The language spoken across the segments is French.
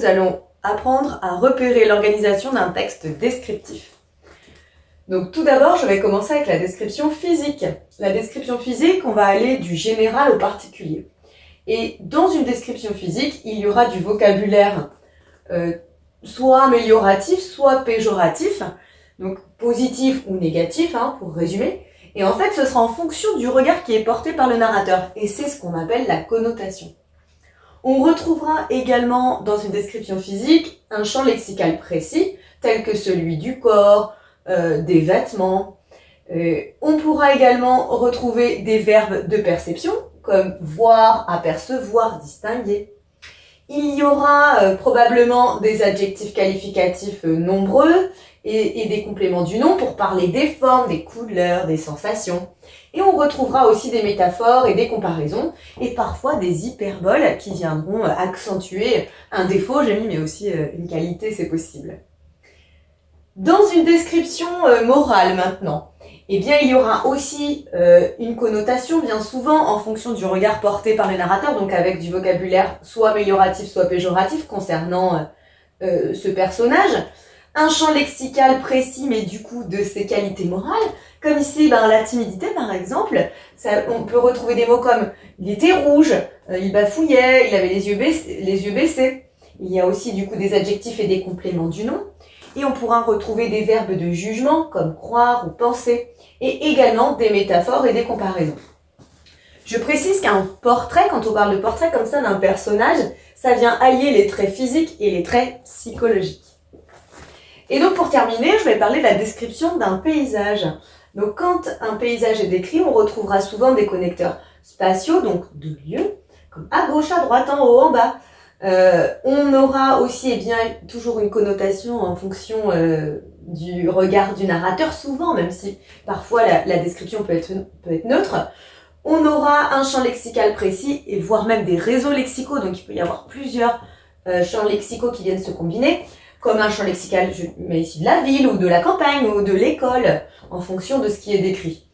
nous allons apprendre à repérer l'organisation d'un texte descriptif. Donc tout d'abord, je vais commencer avec la description physique. La description physique, on va aller du général au particulier. Et dans une description physique, il y aura du vocabulaire soit amélioratif, soit péjoratif, donc positif ou négatif, pour résumer. Et en fait, ce sera en fonction du regard qui est porté par le narrateur. Et c'est ce qu'on appelle la connotation. On retrouvera également dans une description physique un champ lexical précis, tel que celui du corps, des vêtements. On pourra également retrouver des verbes de perception, comme voir, apercevoir, distinguer. Il y aura probablement des adjectifs qualificatifs nombreux et des compléments du nom pour parler des formes, des couleurs, des sensations. Et on retrouvera aussi des métaphores et des comparaisons et parfois des hyperboles qui viendront accentuer un défaut, j'ai mis, mais aussi une qualité, c'est possible. Dans une description morale maintenant, eh bien, il y aura aussi une connotation bien souvent en fonction du regard porté par le narrateur, donc avec du vocabulaire soit amélioratif, soit péjoratif concernant ce personnage. Un champ lexical précis, mais du coup de ses qualités morales, comme ici la timidité par exemple. On peut retrouver des mots comme il était rouge, il bafouillait, il avait les yeux baissés. Il y a aussi du coup des adjectifs et des compléments du nom. Et on pourra retrouver des verbes de jugement comme croire ou penser, et également des métaphores et des comparaisons. Je précise qu'un portrait, quand on parle de portrait comme ça d'un personnage, ça vient allier les traits physiques et les traits psychologiques. Et donc pour terminer, je vais parler de la description d'un paysage. Donc quand un paysage est décrit, on retrouvera souvent des connecteurs spatiaux, donc de lieux, comme à gauche, à droite, en haut, en bas. On aura aussi toujours une connotation en fonction du regard du narrateur, souvent, même si parfois la description peut être neutre. On aura un champ lexical précis, et voire même des réseaux lexicaux, donc il peut y avoir plusieurs champs lexicaux qui viennent se combiner, comme un champ lexical, je mets ici de la ville, ou de la campagne, ou de l'école, en fonction de ce qui est décrit.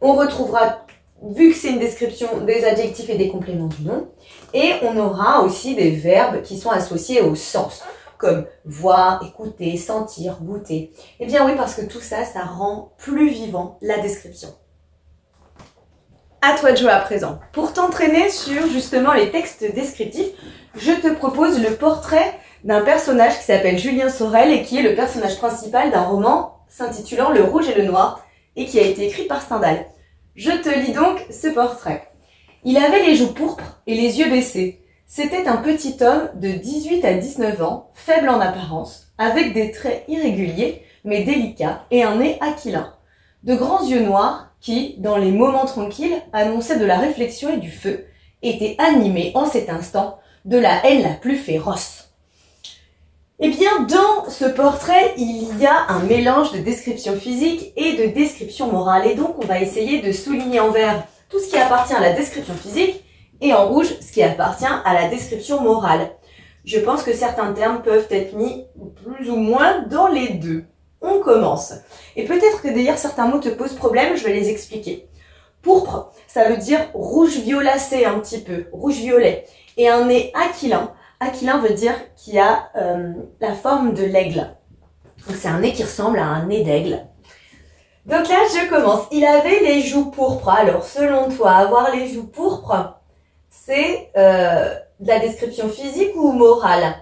On retrouvera, vu que c'est une description, des adjectifs et des compléments du nom, et on aura aussi des verbes qui sont associés au sens, comme voir, écouter, sentir, goûter. Eh bien oui, parce que tout ça, ça rend plus vivant la description. À toi de jouer à présent. Pour t'entraîner sur justement les textes descriptifs, je te propose le portrait d'un personnage qui s'appelle Julien Sorel et qui est le personnage principal d'un roman s'intitulant Le Rouge et le Noir et qui a été écrit par Stendhal. Je te lis donc ce portrait. Il avait les joues pourpres et les yeux baissés. C'était un petit homme de 18 à 19 ans, faible en apparence, avec des traits irréguliers mais délicats et un nez aquilin. De grands yeux noirs qui, dans les moments tranquilles, annonçaient de la réflexion et du feu, étaient animés en cet instant de la haine la plus féroce. Eh bien, dans ce portrait, il y a un mélange de description physique et de description morale. Et donc, on va essayer de souligner en vert tout ce qui appartient à la description physique et en rouge ce qui appartient à la description morale. Je pense que certains termes peuvent être mis plus ou moins dans les deux. On commence. Et peut-être que d'ailleurs certains mots te posent problème, je vais les expliquer. Pourpre, ça veut dire rouge violacé un petit peu, rouge-violet. Et un nez aquilin. Aquilin veut dire qu'il a la forme de l'aigle. Donc c'est un nez qui ressemble à un nez d'aigle. Donc là, je commence. Il avait les joues pourpres. Alors, selon toi, avoir les joues pourpres, c'est de la description physique ou morale?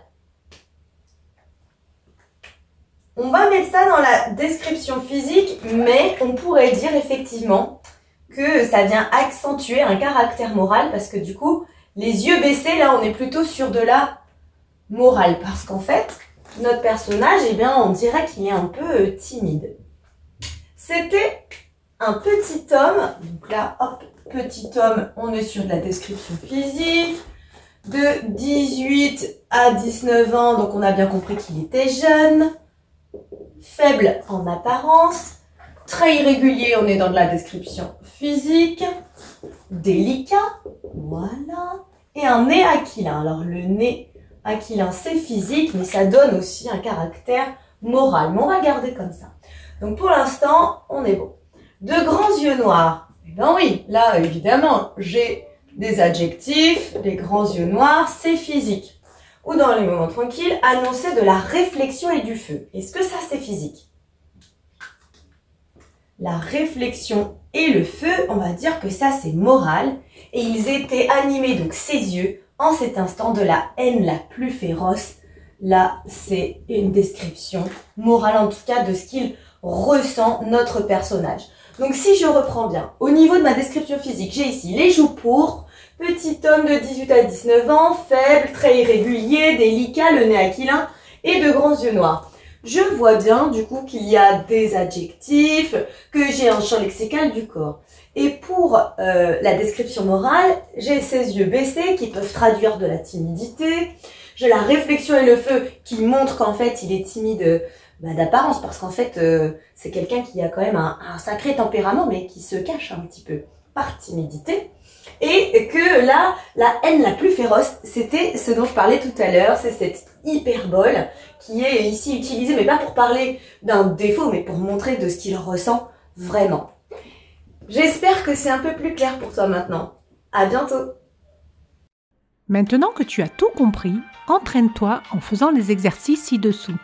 On va mettre ça dans la description physique, mais on pourrait dire effectivement que ça vient accentuer un caractère moral parce que du coup, les yeux baissés, là, on est plutôt sur de la morale. Parce qu'en fait, notre personnage, eh bien, on dirait qu'il est un peu timide. C'était un petit homme. Donc là, hop, petit homme, on est sur de la description physique. De 18 à 19 ans, donc on a bien compris qu'il était jeune. Faible en apparence. Très irrégulier, on est dans de la description physique. Délicat, voilà. Et un nez aquilin. Alors le nez aquilin, c'est physique, mais ça donne aussi un caractère moral. Mais on va garder comme ça. Donc pour l'instant, on est bon. De grands yeux noirs. Eh ben oui, là évidemment, j'ai des adjectifs. Les grands yeux noirs, c'est physique. ou dans les moments tranquilles, annonçaient de la réflexion et du feu. Est-ce que ça c'est physique? La réflexion et le feu, on va dire que ça c'est moral, et ils étaient animés, donc ses yeux, en cet instant de la haine la plus féroce. Là, c'est une description morale, en tout cas, de ce qu'il ressent, notre personnage. Donc, si je reprends bien, au niveau de ma description physique, j'ai ici les joues pourpres, petit homme de 18 à 19 ans, faible, très irrégulier, délicat, le nez aquilin et de grands yeux noirs. Je vois bien, du coup, qu'il y a des adjectifs, que j'ai un champ lexical du corps. Et pour la description morale, j'ai ses yeux baissés qui peuvent traduire de la timidité. J'ai la réflexion et le feu qui montrent qu'en fait, il est timide d'apparence parce qu'en fait, c'est quelqu'un qui a quand même un sacré tempérament mais qui se cache un petit peu par timidité. Et que là, la haine la plus féroce, c'était ce dont je parlais tout à l'heure, c'est cette hyperbole qui est ici utilisée, mais pas pour parler d'un défaut, mais pour montrer de ce qu'il ressent vraiment. J'espère que c'est un peu plus clair pour toi maintenant. À bientôt! Maintenant que tu as tout compris, entraîne-toi en faisant les exercices ci-dessous.